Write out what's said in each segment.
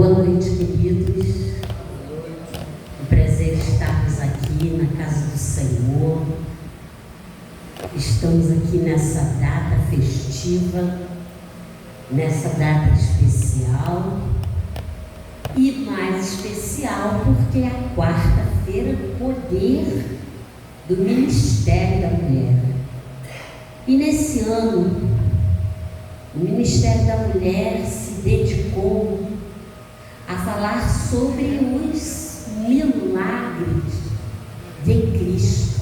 Boa noite, queridos. Um prazer estarmos aqui na casa do Senhor. Estamos aqui nessa data festiva, nessa data especial, e mais especial porque é a quarta-feira do poder do Ministério da Mulher. E nesse ano, o Ministério da Mulher se dedicou a falar sobre os milagres de Cristo.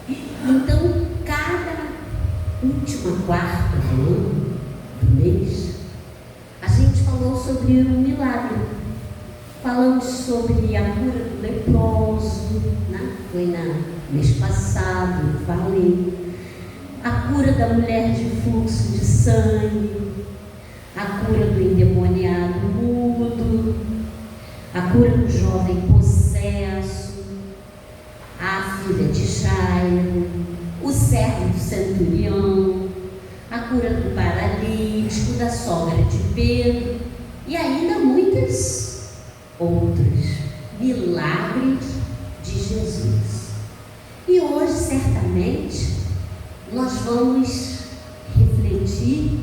Então, cada última quarta do ano, do mês, a gente falou sobre um milagre. Falamos sobre a cura do leproso, né? Foi no mês passado, eu falei. A cura da mulher de fluxo de sangue, a cura do endemoniado mudo, a cura do jovem possesso, a filha de Jairo, o servo do centurião, a cura do paralítico, da sogra de Pedro e ainda muitos outros milagres de Jesus. E hoje, certamente, nós vamos refletir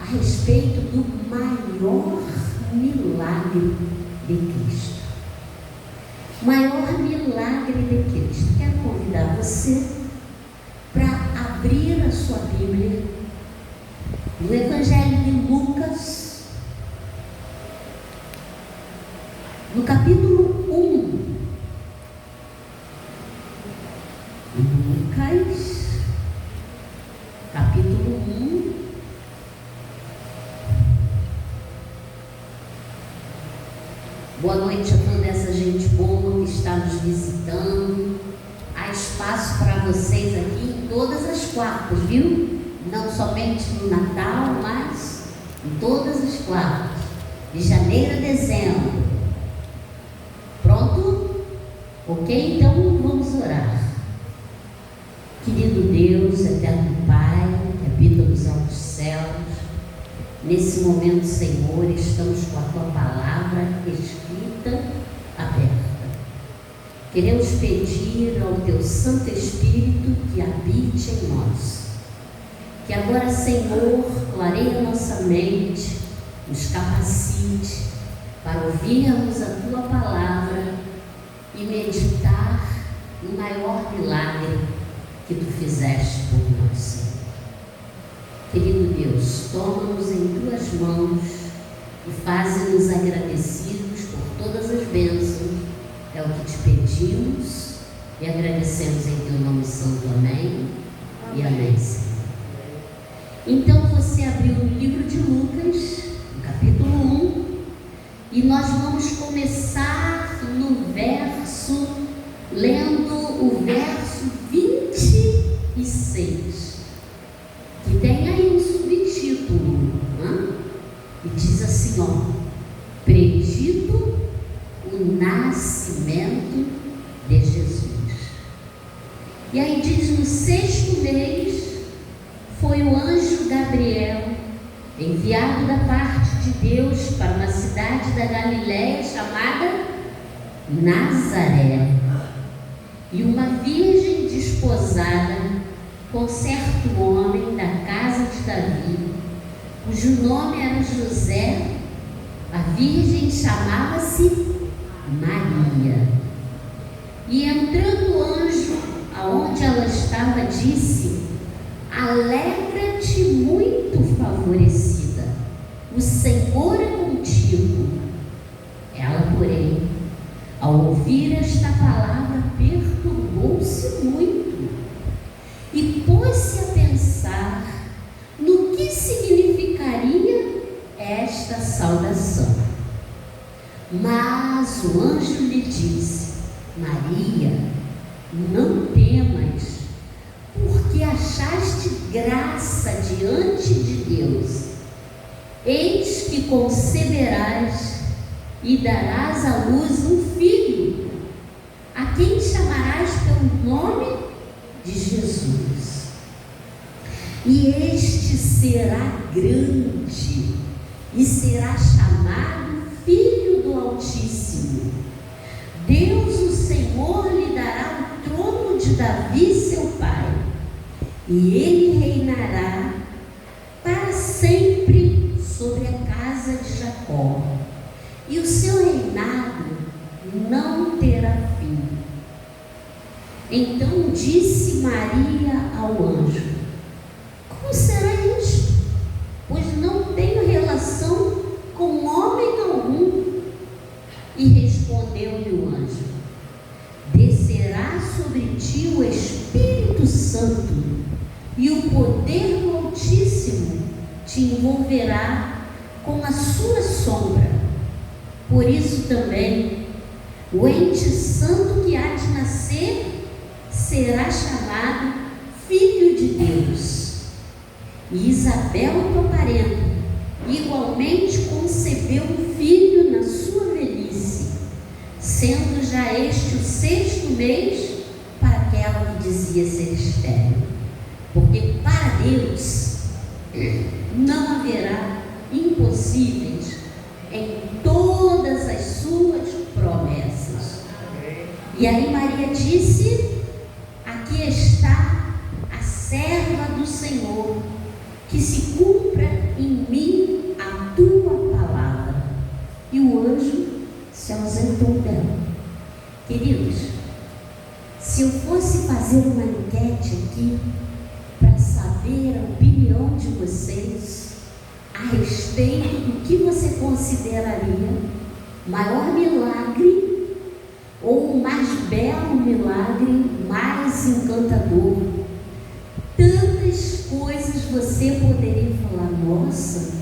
a respeito do maior milagre de Cristo. Maior milagre de Cristo. Quero convidar você para abrir a sua Bíblia no Evangelho de Lucas, no capítulo 1. Lucas, capítulo 1. Boa noite a toda essa gente boa que está nos visitando. Há espaço para vocês aqui em todas as quartas, viu? Não somente no Natal, mas em todas as quartas, de janeiro a dezembro. Pronto? Ok? Então vamos orar. Querido Deus, eterno Pai, que habita nos altos céus, nesse momento, Senhor, estamos com a Tua palavra escrita, aberta. Queremos pedir ao Teu Santo Espírito que habite em nós. Que agora, Senhor, clareie a nossa mente, nos capacite para ouvirmos a Tua palavra e meditar no maior milagre que Tu fizeste por nós, Senhor. Querido Deus, toma-nos em Tuas mãos e faze-nos agradecidos por todas as bênçãos. É o que Te pedimos e agradecemos em Teu nome santo. Amém? E amém, Senhor. Então você abriu o livro de Lucas, no capítulo 1, e nós vamos começar no verso, lendo o verso 26, que tem aí um subtítulo, né? E diz assim, ó: predito o nascimento de Jesus. E aí diz: no 6º mês foi o anjo Gabriel, enviado da parte de Deus para uma cidade da Galiléia chamada Nazaré, e uma virgem desposada com certo homem da casa de Davi, cujo nome era José. A virgem chamava-se Maria. E entrando o anjo aonde ela estava, disse: alegra-te, muito favorecida, o Senhor é contigo. Ela, porém, ao ouvir esta palavra, perturbou-se muito e pôs-se a pensar no que significaria esta saudação. Mas o anjo lhe disse: Maria, não temas, porque achaste graça diante de Deus. Eis que conceberás e darás à luz um filho, a quem chamarás pelo nome de Jesus. E este será grande e será chamado e ele reinará para sempre sobre a casa de Jacó, e o seu reinado não terá fim. Então disse Maria ao anjo: como será isto? Pois não tenho relação com homem algum. E respondeu-lhe o anjo: descerá sobre ti o Espírito Santo, e o poder do Altíssimo te envolverá com a sua sombra. Por isso também o ente santo que há de nascer será chamado Filho de Deus. E Isabel, tua parenta, igualmente concebeu um filho na sua velhice, sendo já este o 6º mês para aquela que dizia ser estéril. Porque para Deus não haverá impossíveis em todas as suas promessas. E aí Maria disse: aqui está a serva do Senhor, que se cumpra em mim a tua palavra. E o anjo se ausentou dela. Queridos, se eu fosse fazer uma enquete aqui para saber a opinião de vocês a respeito do que você consideraria maior milagre ou o mais belo milagre, mais encantador, tantas coisas você poderia falar: nossa,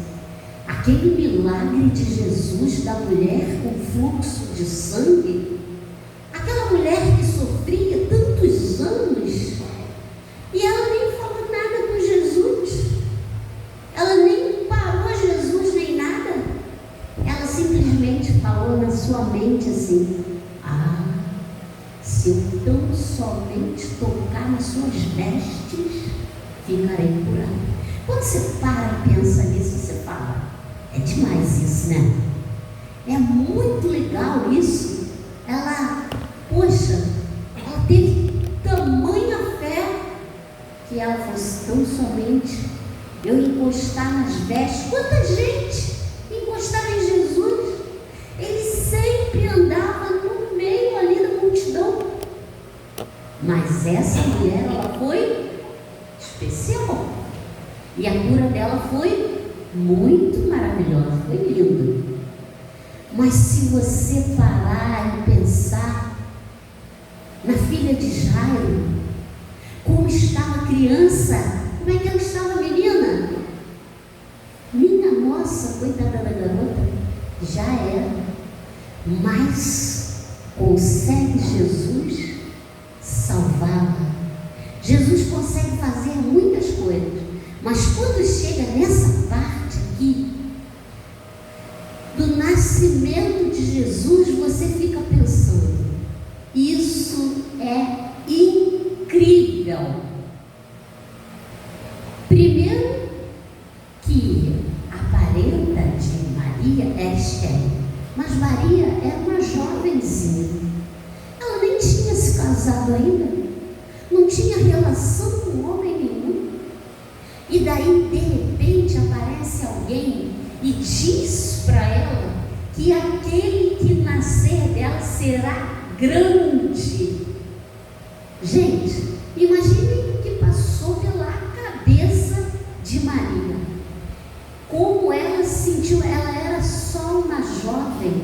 aquele milagre de Jesus da mulher com fluxo de sangue, aquela mulher que sofria tantos anos e ela nem falou nada com Jesus, ela nem parou Jesus nem nada, ela simplesmente falou na sua mente assim: ah, se eu tão somente tocar nas suas vestes, ficarei curado. Quando você para e pensa nisso, você fala: é demais isso, né? É muito legal isso. Ela, poxa, ela teve tamanha fé que ela fosse tão somente eu encostar nas vestes. Quanta gente encostava em Jesus? Ele sempre andava no meio ali da multidão. Mas essa mulher, ela foi especial. E a cura dela foi muito maravilhosa, foi linda. Mas se você parar e pensar na filha de Jairo, como estava a criança, como é que ela estava, menina? Minha nossa, coitada da garota, já era. Mas consegue Jesus salvá-la. Jesus consegue fazer muitas coisas. Mas quando chega nessa parte aqui, do nascimento de Jesus, você fica pensando: isso é incrível. Primeiro, que a parenta de Maria era estéril, mas Maria era uma jovenzinha, ela nem tinha se casado ainda, não tinha relação com homem nenhum. E daí, de repente, aparece alguém e diz para ela que aquele que nascer dela será grande. Gente, imaginem o que passou pela cabeça de Maria. Como ela se sentiu. Ela era só uma jovem,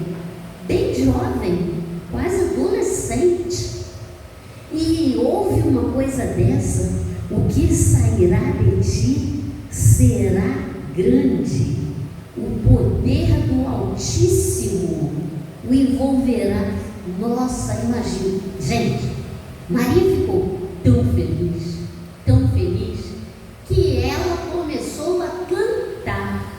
bem jovem, quase adolescente. E ouve uma coisa dessa: o que sairá de ti será grande. O poder do Altíssimo o envolverá. Nossa, imagina. Gente, Maria ficou tão feliz, que ela começou a cantar.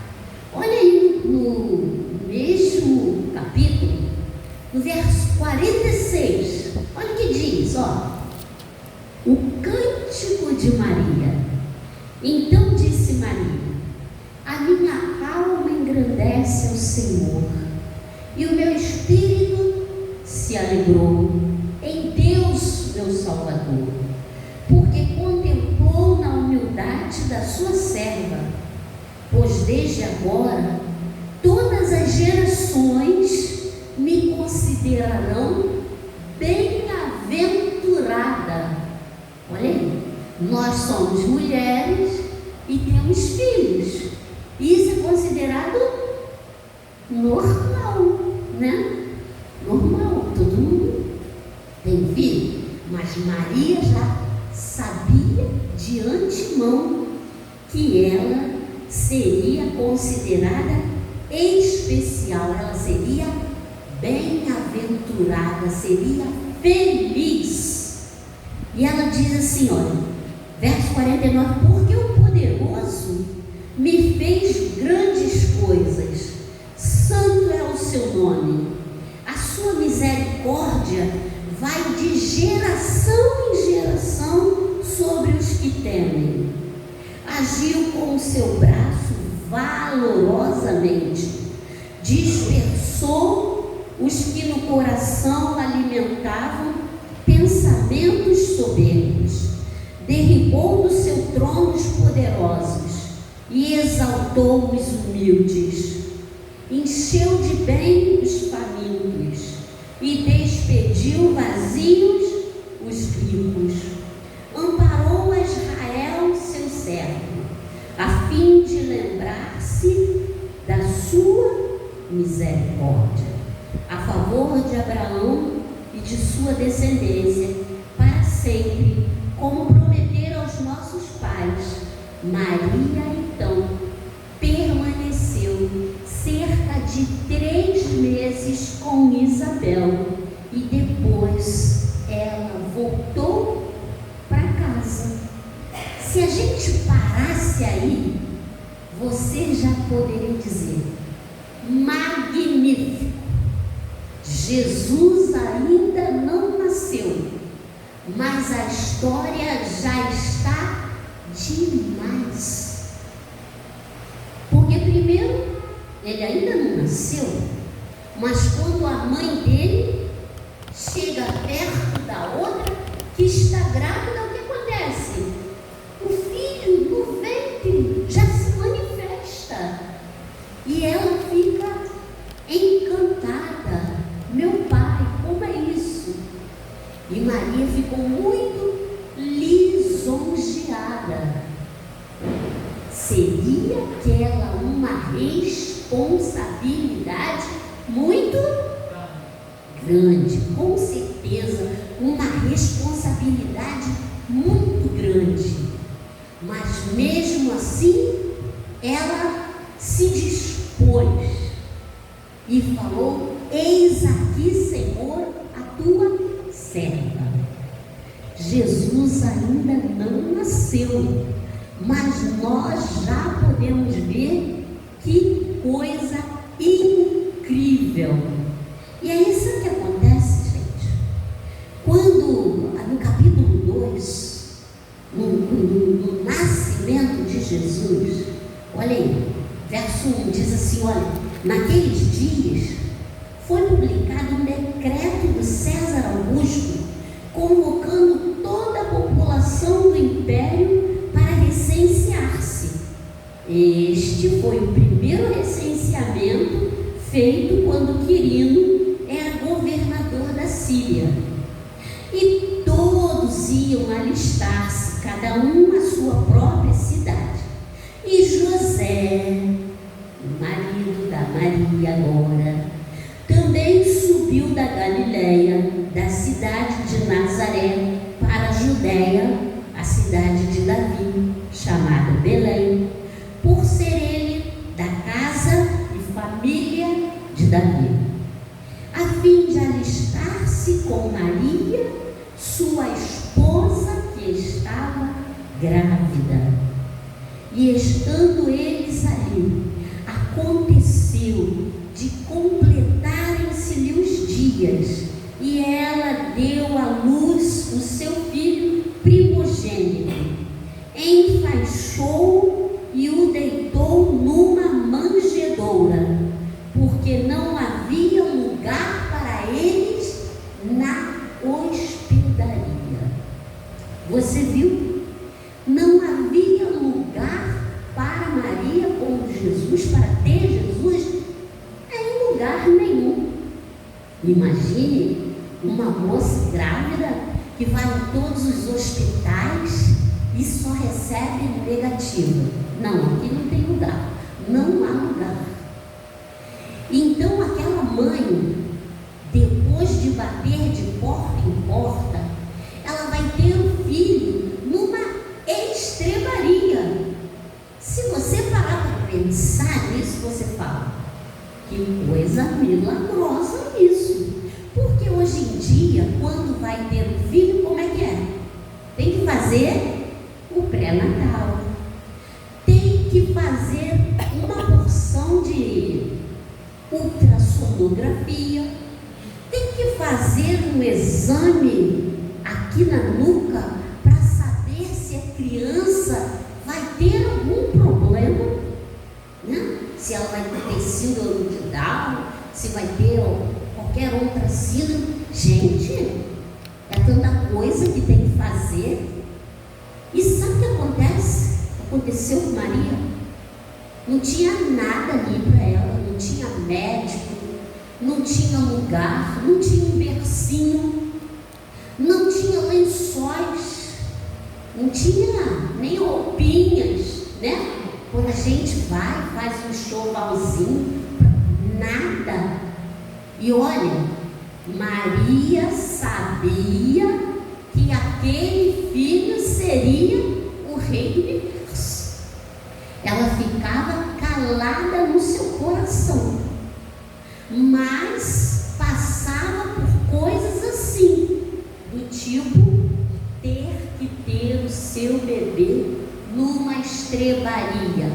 Olha aí no mesmo capítulo, no verso 46, olha o que diz, ó. O cântico de Maria. Então disse Maria: a minha alma engrandece ao Senhor, e o meu espírito se alegrou em Deus, meu Salvador, porque contemplou na a sua serva, pois desde agora todas as gerações me considerarão bem-aventurada. Olha aí, nós somos mulheres e temos filhos. Isso é considerado normal, né? Normal, todo mundo tem filho. Mas Maria já sabia de antemão que ela seria considerada especial, ela seria bem-aventurada, seria feliz. E ela diz assim, olha, verso 49, porque o poderoso me fez grandes coisas, santo é o seu nome, a sua misericórdia vai de geração em geração sobre os que temem. Agiu com o seu braço valorosamente, dispersou os que no coração alimentavam pensamentos soberbos, derribou do seu trono os poderosos e exaltou os humildes, encheu de bem os famintos e despediu vazios os ricos, amparou a Israel seu servo, a fim de lembrar-se da sua misericórdia, a favor de Abraão e de sua descendência, para sempre, como prometeram aos nossos pais. Maria, então, permaneceu cerca de 3 meses com Isabel e depois ela voltou para casa. Se a gente parasse aí, você já poderia dizer: magnífico! Jesus ainda não nasceu, mas a história já está demais. Porque primeiro, ele ainda não nasceu, mas quando a mãe dele chega perto da outra que está grávida, o que acontece? O filho no ventre já se manifesta e ela fica encantada. Meu pai, como é isso? E Maria ficou muito lisonjeada. Seria aquela uma responsabilidade muito grande, com certeza, uma responsabilidade muito grande. Mas mesmo assim, ela se dispôs e falou: eis aqui, Senhor, a tua serva. Jesus ainda não nasceu, mas nós já podemos ver que coisa incrível. E aí, sabe o que acontece, gente? Quando, no capítulo 2, no nascimento de Jesus, olha aí, verso 1 diz assim: olha, naqueles dias foi publicado um decreto do César Augusto, convocando toda a população do império para recensear-se. Este foi o primeiro recenseamento feito quando Quirino era governador da Síria. E todos iam alistar-se, cada um à sua própria cidade. E José, marido da Maria agora, também subiu da Galileia, da cidade de Nazaré, para a Judéia, a cidade de Davi, chamada Belém, por ser ele da casa e família de Davi, a fim de alistar-se com Maria, sua esposa, que estava grávida. E estando eles ali, aconteceu de completarem-se-lhe os dias, e ela deu à luz o seu filho primogênito, enfaixou e o deitou numa manjedoura, porque não havia lugar para eles na hospedaria. Você viu? Não havia lugar lugar nenhum. Imagine uma moça grávida que vai em todos os hospitais e só recebe negativa. Não, aqui não tem lugar, não há lugar. Então aquela mãe, depois de bater de porta em porta, ela vai ter um filho numa estrebaria. Se você parar para pensar nisso, você fala, que coisa milagrosa isso. Porque hoje em dia, quando vai ter um filho, como é que é? Tem que fazer o pré-natal, tem que fazer uma porção de ultrassonografia, tem que fazer um exame aqui na nuca para saber se a criança vai ter algum problema, né? Se ela vai ter síndrome de Down, se vai ter qualquer outra síndrome. Gente, é tanta coisa que tem que fazer. E sabe o que acontece? Aconteceu com Maria. Não tinha nada ali para ela, não tinha médico, não tinha lugar, não tinha um bercinho, não tinha lençóis, não tinha nem roupinhas, né? Quando a gente vai, faz um enxovalzinho, nada. E olha, Maria sabia que aquele filho seria o rei do universo. Ela ficava calada no seu coração, mas passava por coisas assim, do tipo ter que ter o seu bebê numa estrebaria.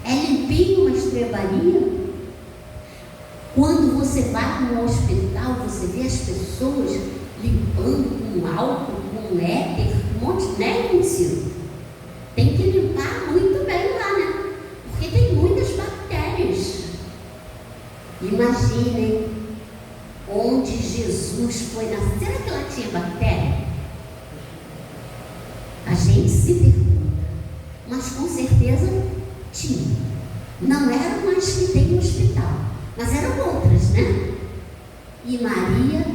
É limpinho uma estrebaria? Quando você vai no hospital, você vê as pessoas limpando com álcool, com éter, um monte, né, Luciano? Tem que limpar muito bem lá, né? Porque tem muitas bactérias. Imaginem onde Jesus foi nascer. Será que ela tinha bactéria? A gente se pergunta, mas com certeza tinha. Não eram mais que tem no hospital, mas eram outras, né? E Maria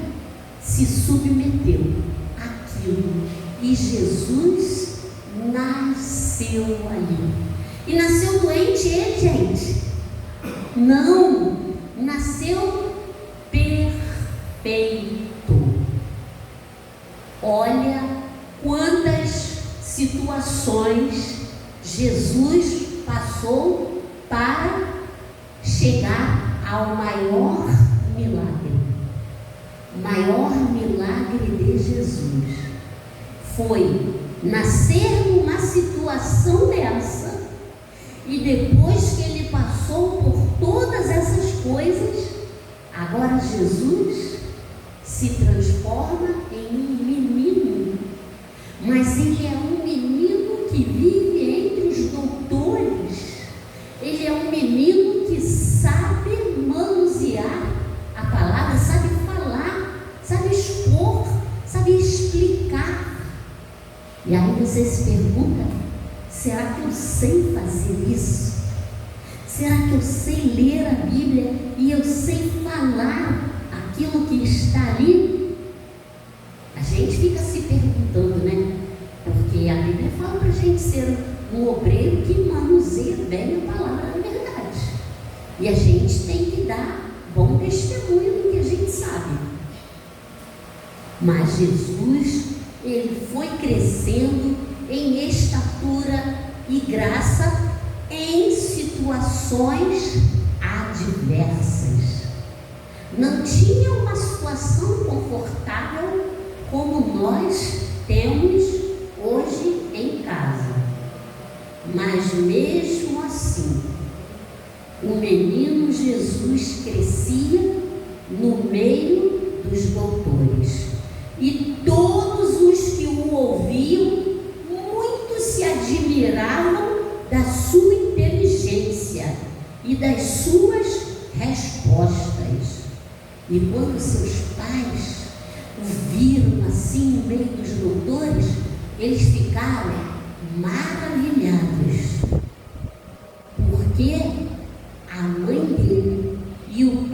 se submeteu àquilo, e Jesus nasceu ali. E nasceu doente ele, gente? Não, nasceu perfeito. Olha quantas situações Jesus passou para chegar ao maior milagre. O maior milagre de Jesus foi nascer numa situação dessa, e depois que ele passou por todas essas coisas, agora Jesus se transforma em um menino. Mas ele é um menino que vive entre os doutores. Ele é um menino que sabe manusear a palavra, sabe falar, sabe expor, sabe explicar. E aí você se pergunta, será que eu sei fazer isso? Será que eu sei ler a Bíblia e eu sei falar aquilo que está ali? A gente fica se perguntando, né? Porque a Bíblia fala para a gente ser um obreiro que manuseia bem a palavra da verdade. E a gente tem que dar bom testemunho do que a gente sabe. Mas Jesus, ele foi crescendo em estatura e graça em situações adversas. Não tinha uma situação confortável como nós temos hoje em casa. Mas mesmo assim, o menino Jesus crescia no meio dos doutores. E todos os que o ouviam, muitos se admiravam da sua inteligência e das suas respostas. E quando seus pais o viram assim no meio dos doutores, eles ficaram maravilhados, porque a mãe dele e o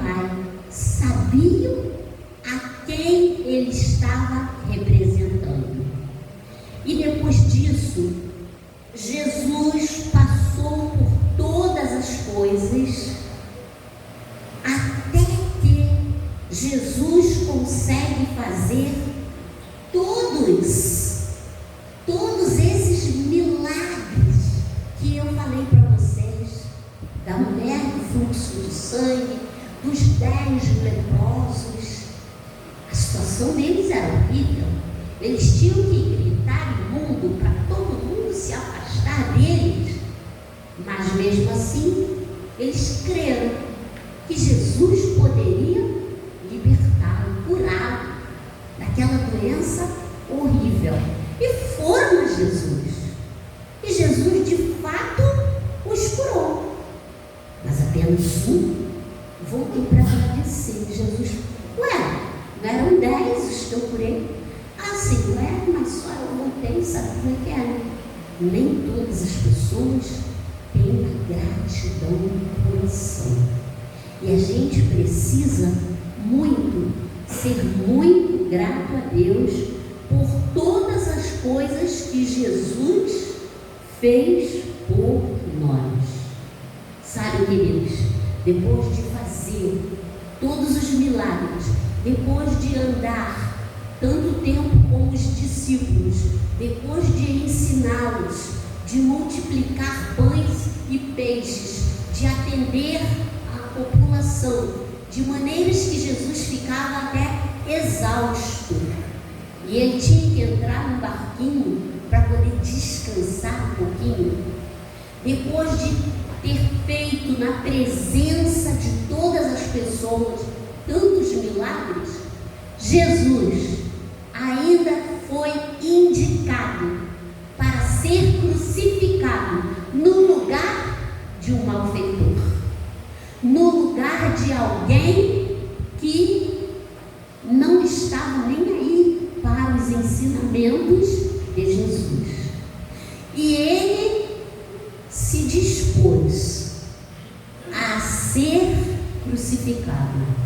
Jesus consegue fazer todos esses milagres que eu falei para vocês, da mulher do fluxo de sangue, dos 10 leprosos. A situação deles era horrível. Eles tinham que gritar imundo para todo mundo se afastar deles. Mas mesmo assim, eles creram que Jesus poderia libertá-lo, curá-lo daquela doença horrível. E foram a Jesus. E Jesus, de fato, os curou. Mas apenas um voltou para agradecer. Jesus, ué, não eram 10 os que eu curei? Ah, sim, mas só eu voltei, sabe como é que é? Nem todas as pessoas têm a gratidão no coração. E a gente precisa ser muito grato a Deus por todas as coisas que Jesus fez por nós. Sabe, queridos, depois de fazer todos os milagres, depois de andar tanto tempo com os discípulos, depois de ensiná-los, de multiplicar pães e peixes, de atender a população, de maneiras que Jesus ficava até exausto. E ele tinha que entrar num barquinho para poder descansar um pouquinho. Depois de ter feito na presença de todas as pessoas tantos milagres, Jesus ainda foi indicado para ser crucificado no lugar de um malfeitor, no lugar de alguém que não estava nem aí para os ensinamentos de Jesus. E ele se dispôs a ser crucificado.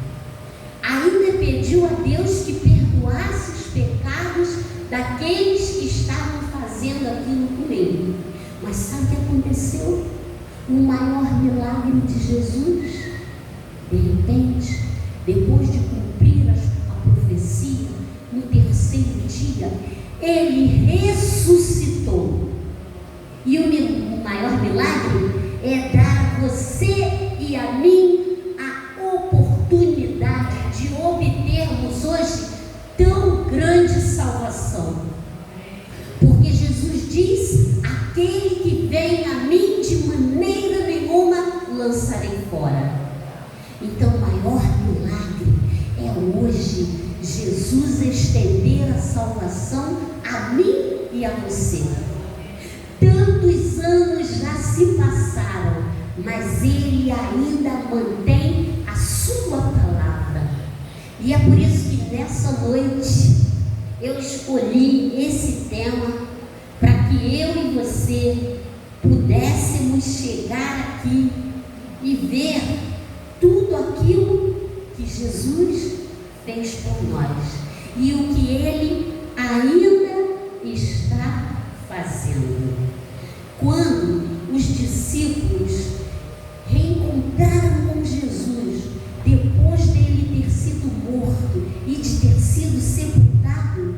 Ainda pediu a Deus que perdoasse os pecados daqueles que estavam fazendo aquilo com ele. Mas sabe o que aconteceu? O maior milagre de Jesus, de repente, depois de cumprir a profecia, no terceiro dia, ele ressuscitou. E o maior milagre é dar a você e a mim a oportunidade de obtermos hoje tão grande salvação. Porque Jesus diz: aquele que vem a mim, de maneira nenhuma lançarei fora. Então o maior milagre é hoje Jesus estender a salvação a mim e a você. Tantos anos já se passaram, mas ele ainda mantém a sua palavra. E é por isso que nessa noite eu escolhi esse tema, para que eu e você pudéssemos chegar aqui e ver tudo aquilo que Jesus fez por nós e o que ele ainda está fazendo. Quando os discípulos reencontraram com Jesus, depois dele ter sido morto e de ter sido sepultado,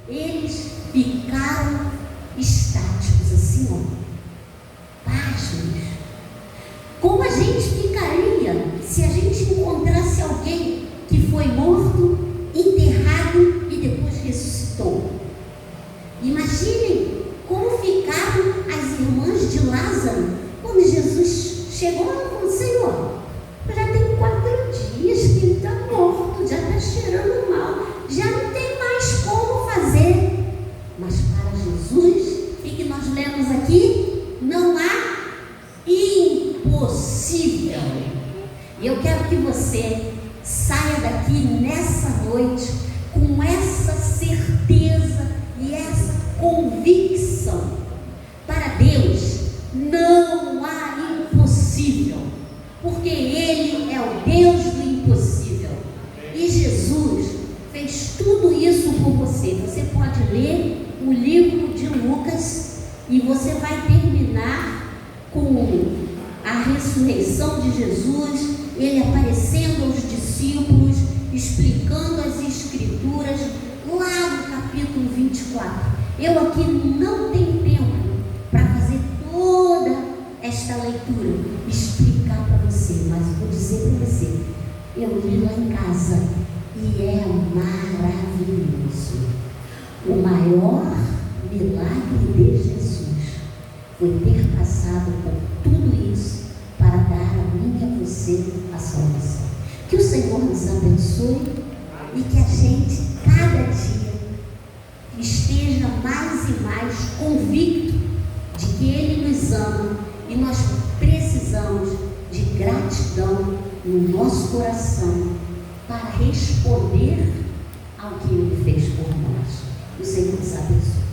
eles ficaram estáticos, assim, pasmos. Como a gente ficaria se a gente encontrasse alguém que foi morto, enterrado e depois ressuscitou? Imaginem como ficaram as irmãs de Lázaro quando Jesus chegou e falou: Senhor, já tem 4 dias que ele está morto, já está cheirando mal, já não tem mais como fazer. Mas para Jesus, o que nós lemos aqui? Não há impossível. E eu quero que você saia daqui nessa noite com essa certeza e essa convicção. Para Deus não há impossível, porque Ele é o Deus do impossível. E Jesus fez tudo isso por você. Você pode ler o livro de Lucas e você vai terminar com a ressurreição de Jesus, ele aparecendo aos discípulos, 24. Eu aqui não tenho tempo para fazer toda esta leitura, explicar para você, mas vou dizer para você, eu li lá em casa e é maravilhoso. O maior milagre de Jesus foi ter passado por tudo isso para dar a mim e a você a salvação. Que o Senhor nos abençoe e que a gente, cada dia, esteja mais e mais convicto de que Ele nos ama e nós precisamos de gratidão no nosso coração para responder ao que Ele fez por nós. O Senhor nos abençoe.